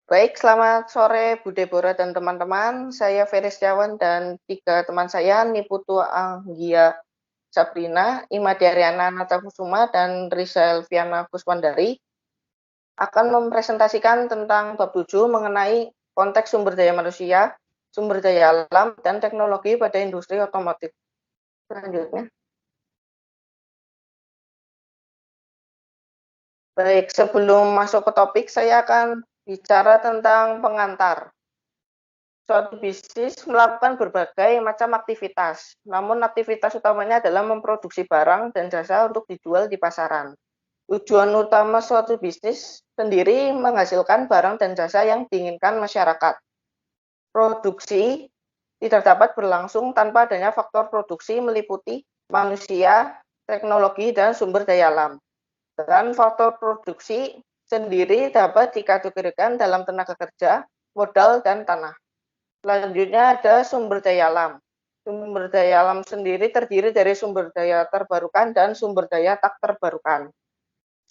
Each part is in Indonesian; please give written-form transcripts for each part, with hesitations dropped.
Baik, selamat sore Bu Deborah dan teman-teman. Saya Ferry Setiawan dan 3 teman saya, Niputu Anggia Sabrina, Imade Aryana Natakusuma, dan Risa Elviana Kuswandari akan mempresentasikan tentang bab 7 mengenai konteks sumber daya manusia, sumber daya alam, dan teknologi pada industri otomotif. Selanjutnya. Baik, sebelum masuk ke topik, saya akan bicara tentang pengantar. Suatu bisnis melakukan berbagai macam aktivitas, namun aktivitas utamanya adalah memproduksi barang dan jasa untuk dijual di pasaran. Tujuan utama suatu bisnis sendiri menghasilkan barang dan jasa yang diinginkan masyarakat. Produksi tidak dapat berlangsung tanpa adanya faktor produksi meliputi manusia, teknologi, dan sumber daya alam. Dan faktor produksi sendiri dapat dikategorikan dalam tenaga kerja, modal, dan tanah. Selanjutnya ada sumber daya alam. Sumber daya alam sendiri terdiri dari sumber daya terbarukan dan sumber daya tak terbarukan.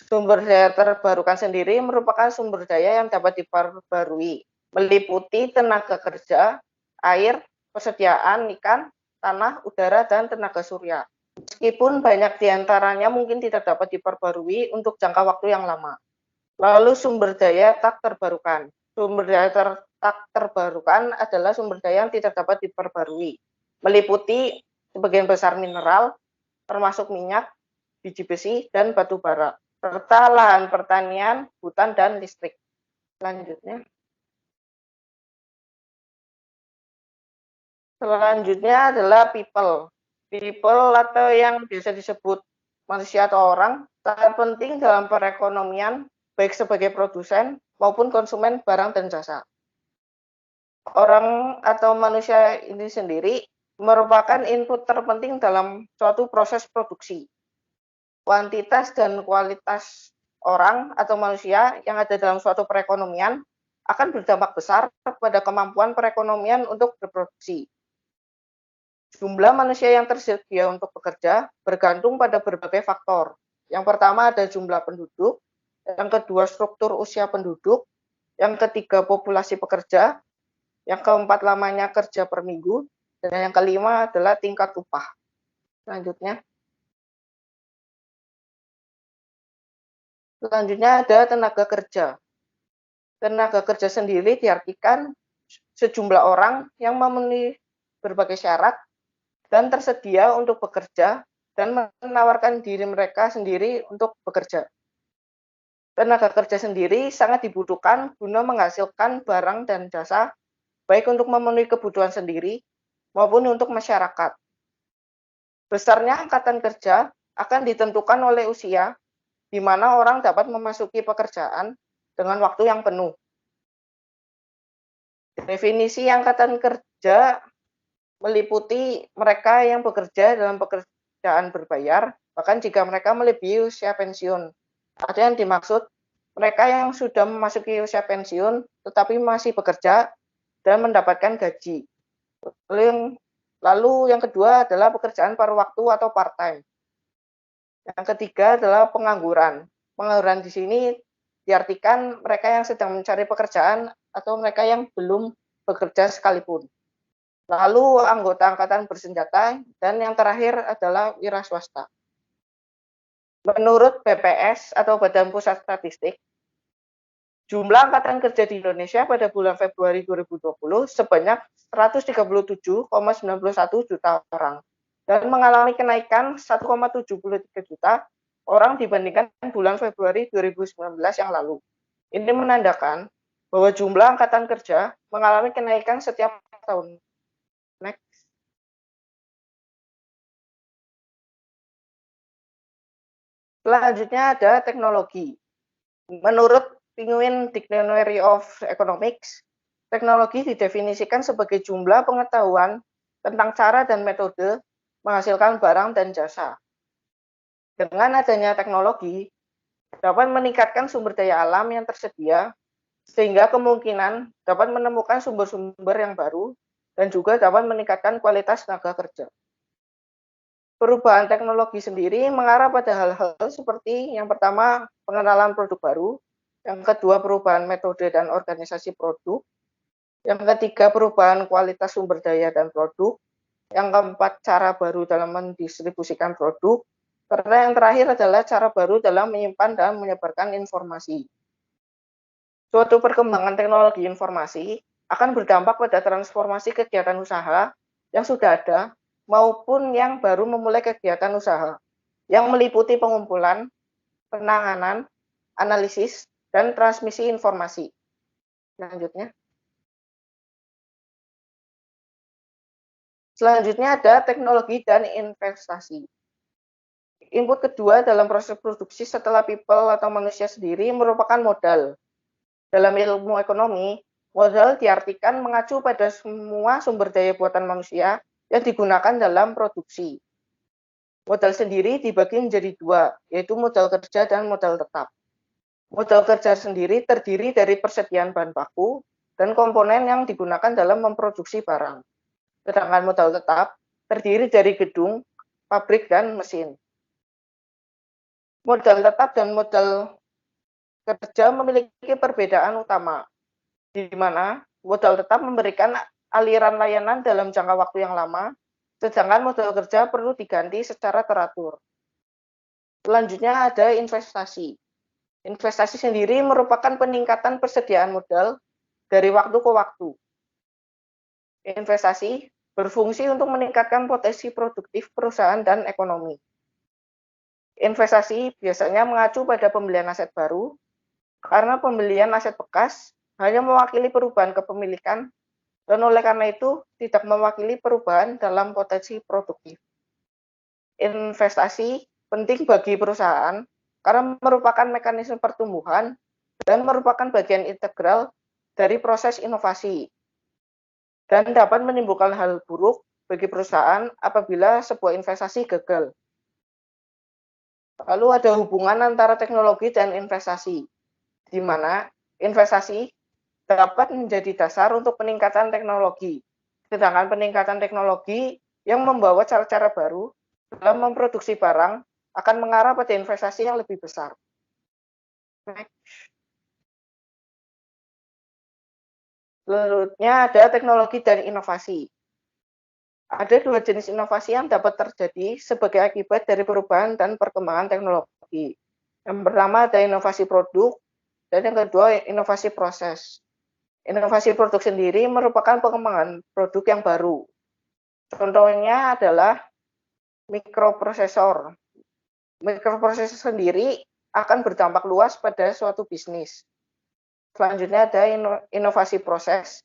Sumber daya terbarukan sendiri merupakan sumber daya yang dapat diperbarui, meliputi tenaga kerja, air, persediaan ikan, tanah, udara, dan tenaga surya. Meskipun banyak diantaranya mungkin tidak dapat diperbarui untuk jangka waktu yang lama. Lalu sumber daya tak terbarukan. Sumber daya tak terbarukan adalah sumber daya yang tidak dapat diperbarui, meliputi sebagian besar mineral, termasuk minyak, biji besi, dan batu bara, serta lahan pertanian, hutan, dan listrik. Selanjutnya. Selanjutnya adalah people. People atau yang biasa disebut manusia atau orang sangat penting dalam perekonomian, baik sebagai produsen maupun konsumen barang dan jasa. Orang atau manusia ini sendiri merupakan input terpenting dalam suatu proses produksi. Kuantitas dan kualitas orang atau manusia yang ada dalam suatu perekonomian akan berdampak besar pada kemampuan perekonomian untuk berproduksi. Jumlah manusia yang tersedia untuk bekerja bergantung pada berbagai faktor. Yang pertama ada jumlah penduduk, yang kedua struktur usia penduduk, yang ketiga populasi pekerja, yang keempat lamanya kerja per minggu, dan yang kelima adalah tingkat upah. Selanjutnya. Selanjutnya ada tenaga kerja. Tenaga kerja sendiri diartikan sejumlah orang yang memenuhi berbagai syarat dan tersedia untuk bekerja dan menawarkan diri mereka sendiri untuk bekerja. Tenaga kerja sendiri sangat dibutuhkan guna menghasilkan barang dan jasa, baik untuk memenuhi kebutuhan sendiri maupun untuk masyarakat. Besarnya angkatan kerja akan ditentukan oleh usia, di mana orang dapat memasuki pekerjaan dengan waktu yang penuh. Definisi angkatan kerja meliputi mereka yang bekerja dalam pekerjaan berbayar, bahkan jika mereka melebihi usia pensiun. Ada yang dimaksud mereka yang sudah memasuki usia pensiun tetapi masih bekerja dan mendapatkan gaji. Lalu yang kedua adalah pekerjaan paruh waktu atau part-time. Yang ketiga adalah pengangguran. Pengangguran di sini diartikan mereka yang sedang mencari pekerjaan atau mereka yang belum bekerja sekalipun. Lalu anggota angkatan bersenjata, dan yang terakhir adalah wira swasta. Menurut BPS atau Badan Pusat Statistik, jumlah angkatan kerja di Indonesia pada bulan Februari 2020 sebanyak 137,91 juta orang dan mengalami kenaikan 1,73 juta orang dibandingkan bulan Februari 2019 yang lalu. Ini menandakan bahwa jumlah angkatan kerja mengalami kenaikan setiap tahun. Next. Selanjutnya ada teknologi. Menurut Penguin Dictionary of Economics, teknologi didefinisikan sebagai jumlah pengetahuan tentang cara dan metode menghasilkan barang dan jasa. Dengan adanya teknologi, dapat meningkatkan sumber daya alam yang tersedia, sehingga kemungkinan dapat menemukan sumber-sumber yang baru dan juga dapat meningkatkan kualitas tenaga kerja. Perubahan teknologi sendiri mengarah pada hal-hal seperti yang pertama, pengenalan produk baru, Yang kedua, perubahan metode dan organisasi produk. Yang ketiga, perubahan kualitas sumber daya dan produk. Yang keempat, cara baru dalam mendistribusikan produk. Karena yang terakhir adalah cara baru dalam menyimpan dan menyebarkan informasi. Suatu perkembangan teknologi informasi akan berdampak pada transformasi kegiatan usaha yang sudah ada maupun yang baru memulai kegiatan usaha, yang meliputi pengumpulan, penanganan, analisis, dan transmisi informasi. Selanjutnya ada teknologi dan investasi. Input kedua dalam proses produksi setelah people atau manusia sendiri merupakan modal. Dalam ilmu ekonomi, modal diartikan mengacu pada semua sumber daya buatan manusia yang digunakan dalam produksi. Modal sendiri dibagi menjadi dua, yaitu modal kerja dan modal tetap. Modal kerja sendiri terdiri dari persediaan bahan baku dan komponen yang digunakan dalam memproduksi barang. Sedangkan modal tetap terdiri dari gedung, pabrik, dan mesin. Modal tetap dan modal kerja memiliki perbedaan utama, di mana modal tetap memberikan aliran layanan dalam jangka waktu yang lama, sedangkan modal kerja perlu diganti secara teratur. Selanjutnya ada investasi. Investasi sendiri merupakan peningkatan persediaan modal dari waktu ke waktu. Investasi berfungsi untuk meningkatkan potensi produktif perusahaan dan ekonomi. Investasi biasanya mengacu pada pembelian aset baru, karena pembelian aset bekas hanya mewakili perubahan kepemilikan dan oleh karena itu tidak mewakili perubahan dalam potensi produktif. Investasi penting bagi perusahaan karena merupakan mekanisme pertumbuhan dan merupakan bagian integral dari proses inovasi dan dapat menimbulkan hal buruk bagi perusahaan apabila sebuah investasi gagal. Lalu ada hubungan antara teknologi dan investasi, di mana investasi dapat menjadi dasar untuk peningkatan teknologi, sedangkan peningkatan teknologi yang membawa cara-cara baru dalam memproduksi barang akan mengarah pada investasi yang lebih besar. Selanjutnya ada teknologi dan inovasi. Ada dua jenis inovasi yang dapat terjadi sebagai akibat dari perubahan dan perkembangan teknologi. Yang pertama ada inovasi produk, dan yang kedua inovasi proses. Inovasi produk sendiri merupakan pengembangan produk yang baru. Contohnya adalah mikroprosesor. Mikroprosesor sendiri akan berdampak luas pada suatu bisnis. Selanjutnya ada inovasi proses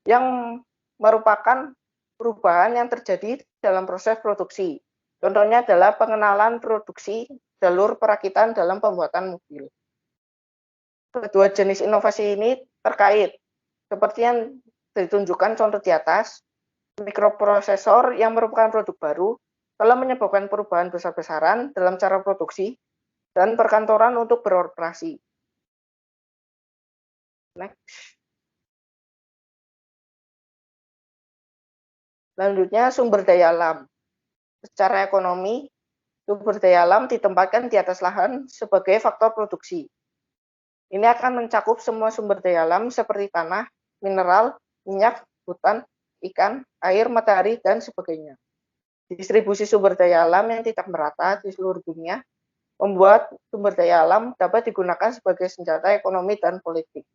yang merupakan perubahan yang terjadi dalam proses produksi. Contohnya adalah pengenalan produksi jalur perakitan dalam pembuatan mobil. Kedua jenis inovasi ini terkait, seperti yang ditunjukkan contoh di atas. Mikroprosesor yang merupakan produk baru telah menyebabkan perubahan besar-besaran dalam cara produksi dan perkantoran untuk beroperasi. Next. Selanjutnya, sumber daya alam. Secara ekonomi, sumber daya alam ditempatkan di atas lahan sebagai faktor produksi. Ini akan mencakup semua sumber daya alam seperti tanah, mineral, minyak, hutan, ikan, air, matahari, dan sebagainya. Distribusi sumber daya alam yang tidak merata di seluruh dunia membuat sumber daya alam dapat digunakan sebagai senjata ekonomi dan politik.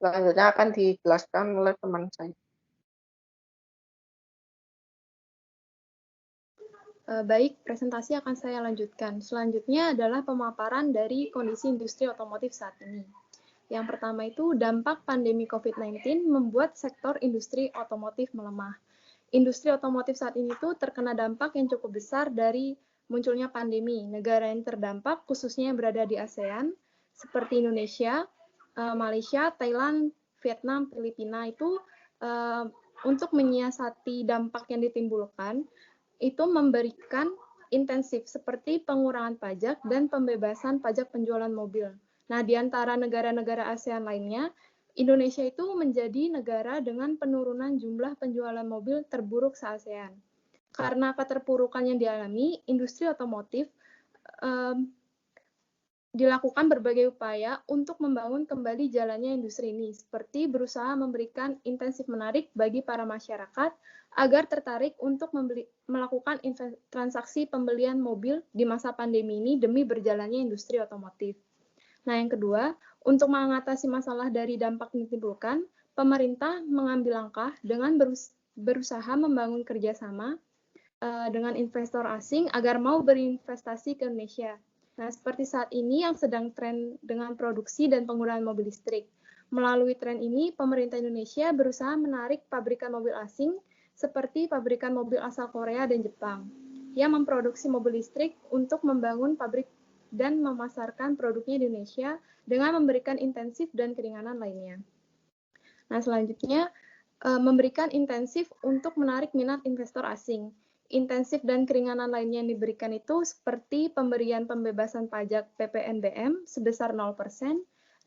Selanjutnya akan dijelaskan oleh teman saya. Baik, presentasi akan saya lanjutkan. Selanjutnya adalah pemaparan dari kondisi industri otomotif saat ini. Yang pertama itu dampak pandemi COVID-19 membuat sektor industri otomotif melemah. Industri otomotif saat ini tuh terkena dampak yang cukup besar dari munculnya pandemi. Negara yang terdampak khususnya yang berada di ASEAN seperti Indonesia, Malaysia, Thailand, Vietnam, Filipina itu untuk menyiasati dampak yang ditimbulkan itu memberikan intensif seperti pengurangan pajak dan pembebasan pajak penjualan mobil. Nah, di antara negara-negara ASEAN lainnya, Indonesia itu menjadi negara dengan penurunan jumlah penjualan mobil terburuk se-ASEAN. Karena keterpurukan yang dialami, industri otomotif dilakukan berbagai upaya untuk membangun kembali jalannya industri ini, seperti berusaha memberikan intensif menarik bagi para masyarakat agar tertarik untuk melakukan transaksi pembelian mobil di masa pandemi ini demi berjalannya industri otomotif. Nah, yang kedua, untuk mengatasi masalah dari dampak yang ditimbulkan, pemerintah mengambil langkah dengan berusaha membangun kerjasama dengan investor asing agar mau berinvestasi ke Indonesia. Nah, seperti saat ini yang sedang tren dengan produksi dan penggunaan mobil listrik. Melalui tren ini, pemerintah Indonesia berusaha menarik pabrikan mobil asing seperti pabrikan mobil asal Korea dan Jepang yang memproduksi mobil listrik untuk membangun pabrik dan memasarkan produknya di Indonesia dengan memberikan intensif dan keringanan lainnya. Nah, selanjutnya, memberikan intensif untuk menarik minat investor asing. Intensif dan keringanan lainnya yang diberikan itu seperti pemberian pembebasan pajak PPNBM sebesar 0%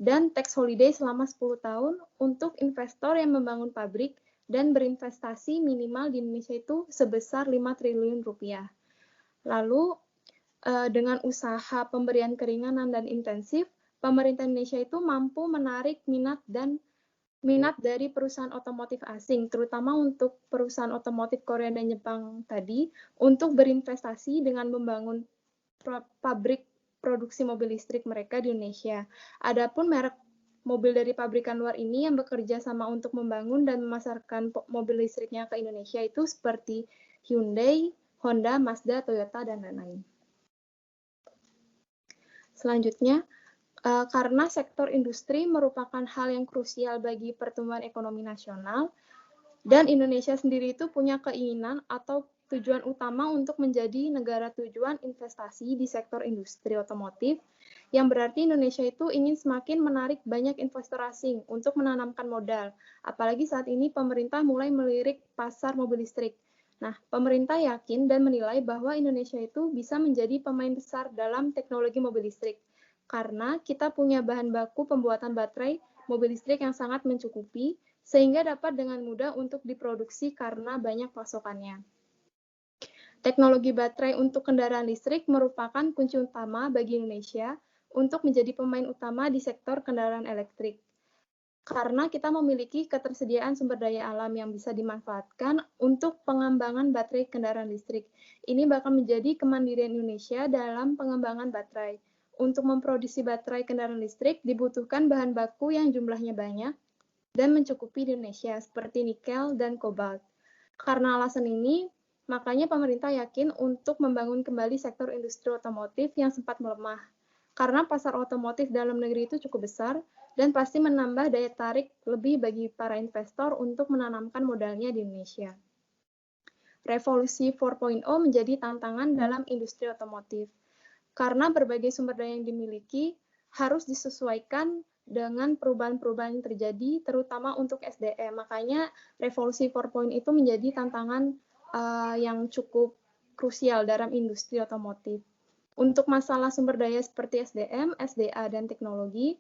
dan tax holiday selama 10 tahun untuk investor yang membangun pabrik dan berinvestasi minimal di Indonesia itu sebesar 5 triliun rupiah. Lalu, dengan usaha pemberian keringanan dan intensif, pemerintah Indonesia itu mampu menarik minat dari perusahaan otomotif asing, terutama untuk perusahaan otomotif Korea dan Jepang tadi, untuk berinvestasi dengan membangun pabrik produksi mobil listrik mereka di Indonesia. Adapun merek mobil dari pabrikan luar ini yang bekerja sama untuk membangun dan memasarkan mobil listriknya ke Indonesia itu seperti Hyundai, Honda, Mazda, Toyota, dan lain-lain. Selanjutnya, karena sektor industri merupakan hal yang krusial bagi pertumbuhan ekonomi nasional, dan Indonesia sendiri itu punya keinginan atau tujuan utama untuk menjadi negara tujuan investasi di sektor industri otomotif, yang berarti Indonesia itu ingin semakin menarik banyak investor asing untuk menanamkan modal, apalagi saat ini pemerintah mulai melirik pasar mobil listrik. Nah, pemerintah yakin dan menilai bahwa Indonesia itu bisa menjadi pemain besar dalam teknologi mobil listrik, karena kita punya bahan baku pembuatan baterai mobil listrik yang sangat mencukupi, sehingga dapat dengan mudah untuk diproduksi karena banyak pasokannya. Teknologi baterai untuk kendaraan listrik merupakan kunci utama bagi Indonesia untuk menjadi pemain utama di sektor kendaraan elektrik. Karena kita memiliki ketersediaan sumber daya alam yang bisa dimanfaatkan untuk pengembangan baterai kendaraan listrik. Ini bakal menjadi kemandirian Indonesia dalam pengembangan baterai. Untuk memproduksi baterai kendaraan listrik dibutuhkan bahan baku yang jumlahnya banyak dan mencukupi di Indonesia, seperti nikel dan kobalt. Karena alasan ini, makanya pemerintah yakin untuk membangun kembali sektor industri otomotif yang sempat melemah. Karena pasar otomotif dalam negeri itu cukup besar dan pasti menambah daya tarik lebih bagi para investor untuk menanamkan modalnya di Indonesia. Revolusi 4.0 menjadi tantangan dalam industri otomotif. Karena berbagai sumber daya yang dimiliki harus disesuaikan dengan perubahan-perubahan yang terjadi, terutama untuk SDM. Makanya revolusi 4.0 itu menjadi tantangan yang cukup krusial dalam industri otomotif. Untuk masalah sumber daya seperti SDM, SDA, dan teknologi,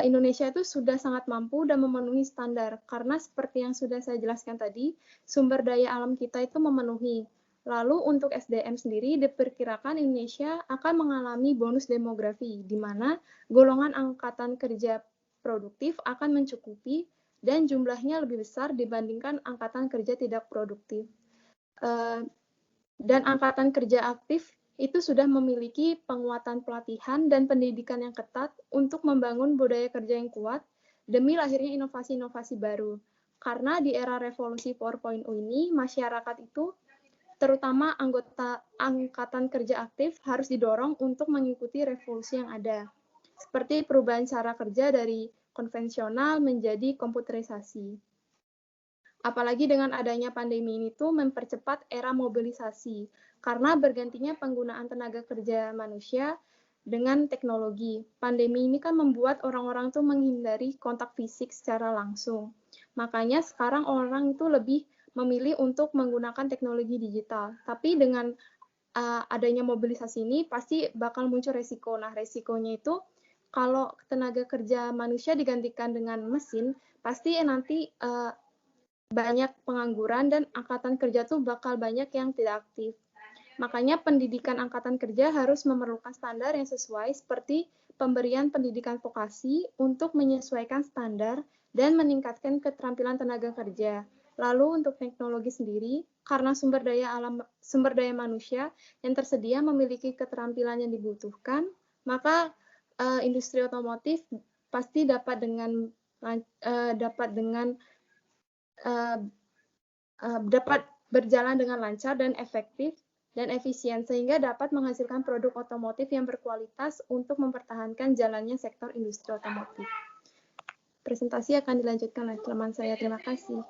Indonesia itu sudah sangat mampu dan memenuhi standar, karena seperti yang sudah saya jelaskan tadi, sumber daya alam kita itu memenuhi. Lalu untuk SDM sendiri diperkirakan Indonesia akan mengalami bonus demografi, di mana golongan angkatan kerja produktif akan mencukupi dan jumlahnya lebih besar dibandingkan angkatan kerja tidak produktif. Dan angkatan kerja aktif itu sudah memiliki penguatan pelatihan dan pendidikan yang ketat untuk membangun budaya kerja yang kuat demi lahirnya inovasi-inovasi baru. Karena di era revolusi 4.0 ini, masyarakat itu terutama anggota angkatan kerja aktif harus didorong untuk mengikuti revolusi yang ada, seperti perubahan cara kerja dari konvensional menjadi komputerisasi. Apalagi dengan adanya pandemi ini tuh mempercepat era mobilisasi, karena bergantinya penggunaan tenaga kerja manusia dengan teknologi. Pandemi ini kan membuat orang-orang tuh menghindari kontak fisik secara langsung. Makanya sekarang orang itu lebih memilih untuk menggunakan teknologi digital. Tapi dengan adanya mobilisasi ini pasti bakal muncul resiko. Nah, resikonya itu kalau tenaga kerja manusia digantikan dengan mesin, pasti nanti banyak pengangguran dan angkatan kerja tuh bakal banyak yang tidak aktif. Makanya pendidikan angkatan kerja harus memerlukan standar yang sesuai seperti pemberian pendidikan vokasi untuk menyesuaikan standar dan meningkatkan keterampilan tenaga kerja. Lalu untuk teknologi sendiri, karena sumber daya manusia yang tersedia memiliki keterampilan yang dibutuhkan, maka industri otomotif pasti dapat berjalan dengan lancar dan efektif dan efisien, sehingga dapat menghasilkan produk otomotif yang berkualitas untuk mempertahankan jalannya sektor industri otomotif. Presentasi akan dilanjutkan oleh teman saya. Terima kasih.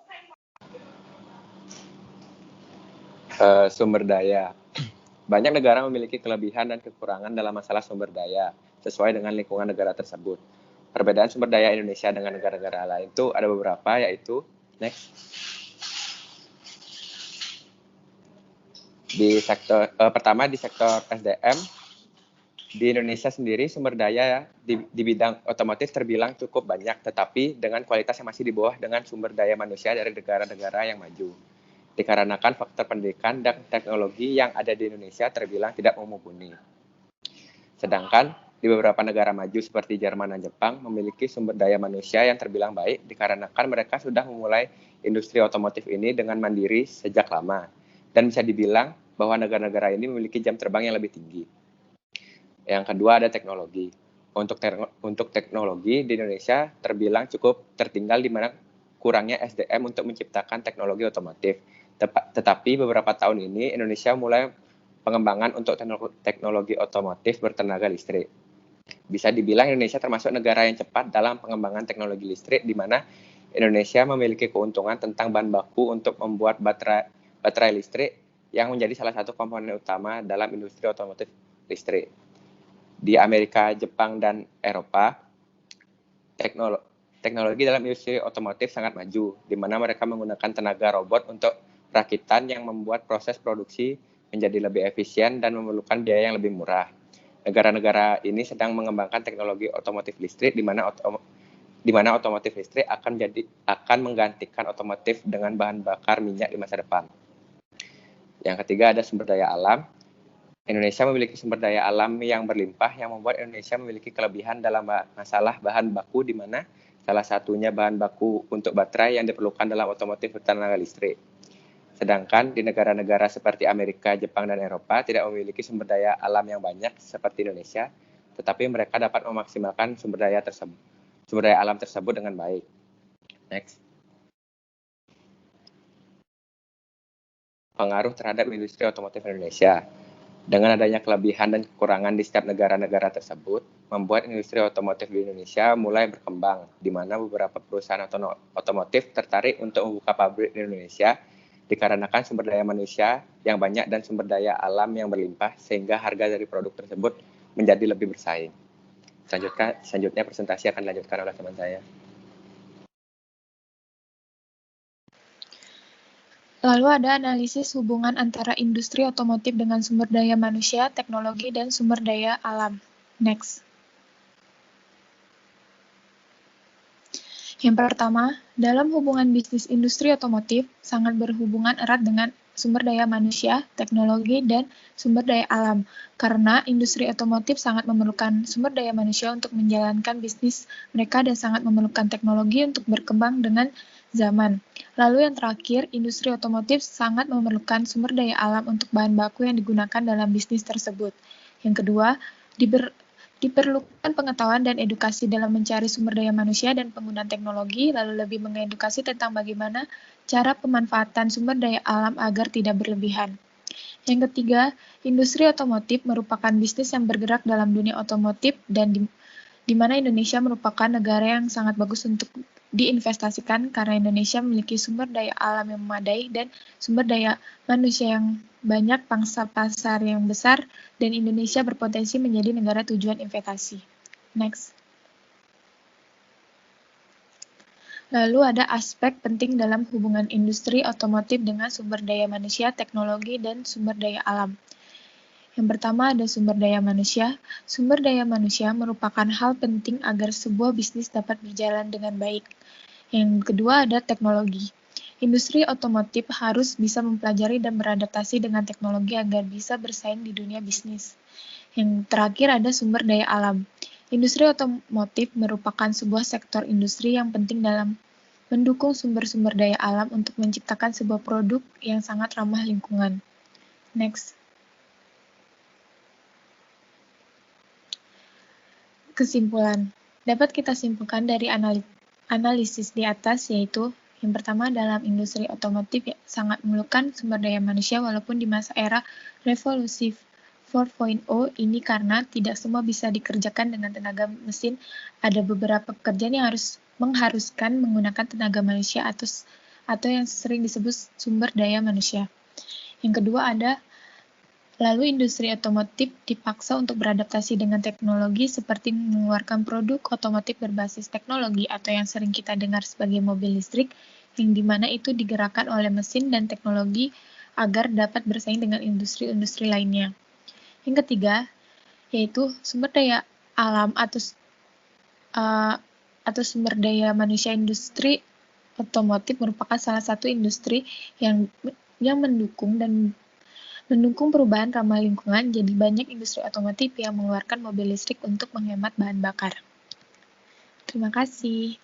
Sumber daya. Banyak negara memiliki kelebihan dan kekurangan dalam masalah sumber daya, sesuai dengan lingkungan negara tersebut. Perbedaan sumber daya Indonesia dengan negara-negara lain itu ada beberapa, yaitu next. Pertama di sektor SDM, di Indonesia sendiri sumber daya di bidang otomotif terbilang cukup banyak, tetapi dengan kualitas yang masih di bawah dengan sumber daya manusia dari negara-negara yang maju. Dikarenakan faktor pendidikan dan teknologi yang ada di Indonesia terbilang tidak mumpuni. Sedangkan di beberapa negara maju seperti Jerman dan Jepang memiliki sumber daya manusia yang terbilang baik dikarenakan mereka sudah memulai industri otomotif ini dengan mandiri sejak lama. Dan bisa dibilang bahwa negara-negara ini memiliki jam terbang yang lebih tinggi. Yang kedua ada teknologi. Untuk teknologi di Indonesia terbilang cukup tertinggal di mana kurangnya SDM untuk menciptakan teknologi otomotif. Tetapi beberapa tahun ini Indonesia mulai pengembangan untuk teknologi otomotif bertenaga listrik. Bisa dibilang Indonesia termasuk negara yang cepat dalam pengembangan teknologi listrik, di mana Indonesia memiliki keuntungan tentang bahan baku untuk membuat baterai listrik yang menjadi salah satu komponen utama dalam industri otomotif listrik. Di Amerika, Jepang, dan Eropa, teknologi dalam industri otomotif sangat maju, di mana mereka menggunakan tenaga robot untuk perakitan yang membuat proses produksi menjadi lebih efisien dan memerlukan biaya yang lebih murah. Negara-negara ini sedang mengembangkan teknologi otomotif listrik, di mana otomotif listrik akan menggantikan otomotif dengan bahan bakar minyak di masa depan. Yang ketiga ada sumber daya alam. Indonesia memiliki sumber daya alam yang berlimpah yang membuat Indonesia memiliki kelebihan dalam masalah bahan baku, di mana salah satunya bahan baku untuk baterai yang diperlukan dalam otomotif bertenaga listrik. Sedangkan di negara-negara seperti Amerika, Jepang, dan Eropa tidak memiliki sumber daya alam yang banyak seperti Indonesia, tetapi mereka dapat memaksimalkan sumber daya alam tersebut dengan baik. Next. Pengaruh terhadap industri otomotif Indonesia. Dengan adanya kelebihan dan kekurangan di setiap negara-negara tersebut, membuat industri otomotif di Indonesia mulai berkembang, di mana beberapa perusahaan otomotif tertarik untuk membuka pabrik di Indonesia, dikarenakan sumber daya manusia yang banyak dan sumber daya alam yang berlimpah, sehingga harga dari produk tersebut menjadi lebih bersaing. Selanjutnya presentasi akan dilanjutkan oleh teman saya. Lalu ada analisis hubungan antara industri otomotif dengan sumber daya manusia, teknologi, dan sumber daya alam. Next. Yang pertama, dalam hubungan bisnis industri otomotif sangat berhubungan erat dengan sumber daya manusia, teknologi, dan sumber daya alam, karena industri otomotif sangat memerlukan sumber daya manusia untuk menjalankan bisnis mereka dan sangat memerlukan teknologi untuk berkembang dengan zaman. Lalu yang terakhir, industri otomotif sangat memerlukan sumber daya alam untuk bahan baku yang digunakan dalam bisnis tersebut. Yang kedua, diperlukan pengetahuan dan edukasi dalam mencari sumber daya manusia dan penggunaan teknologi, lalu lebih mengedukasi tentang bagaimana cara pemanfaatan sumber daya alam agar tidak berlebihan. Yang ketiga, industri otomotif merupakan bisnis yang bergerak dalam dunia otomotif dan di mana Indonesia merupakan negara yang sangat bagus untuk diinvestasikan karena Indonesia memiliki sumber daya alam yang memadai dan sumber daya manusia yang banyak, pangsa pasar yang besar, dan Indonesia berpotensi menjadi negara tujuan investasi. Next. Lalu ada aspek penting dalam hubungan industri otomotif dengan sumber daya manusia, teknologi, dan sumber daya alam. Yang pertama ada sumber daya manusia. Sumber daya manusia merupakan hal penting agar sebuah bisnis dapat berjalan dengan baik. Yang kedua ada teknologi. Industri otomotif harus bisa mempelajari dan beradaptasi dengan teknologi agar bisa bersaing di dunia bisnis. Yang terakhir ada sumber daya alam. Industri otomotif merupakan sebuah sektor industri yang penting dalam mendukung sumber-sumber daya alam untuk menciptakan sebuah produk yang sangat ramah lingkungan. Next. Kesimpulan. Dapat kita simpulkan dari analisis di atas, yaitu yang pertama, dalam industri otomotif sangat memerlukan sumber daya manusia walaupun di masa era revolusi 4.0 ini karena tidak semua bisa dikerjakan dengan tenaga mesin. Ada beberapa pekerjaan yang mengharuskan menggunakan tenaga manusia atau yang sering disebut sumber daya manusia. Yang kedua lalu industri otomotif dipaksa untuk beradaptasi dengan teknologi seperti mengeluarkan produk otomotif berbasis teknologi atau yang sering kita dengar sebagai mobil listrik, yang dimana itu digerakkan oleh mesin dan teknologi agar dapat bersaing dengan industri-industri lainnya. Yang ketiga, yaitu sumber daya alam atau sumber daya manusia. Industri otomotif merupakan salah satu industri yang mendukung perubahan ramah lingkungan, jadi banyak industri otomotif yang mengeluarkan mobil listrik untuk menghemat bahan bakar. Terima kasih.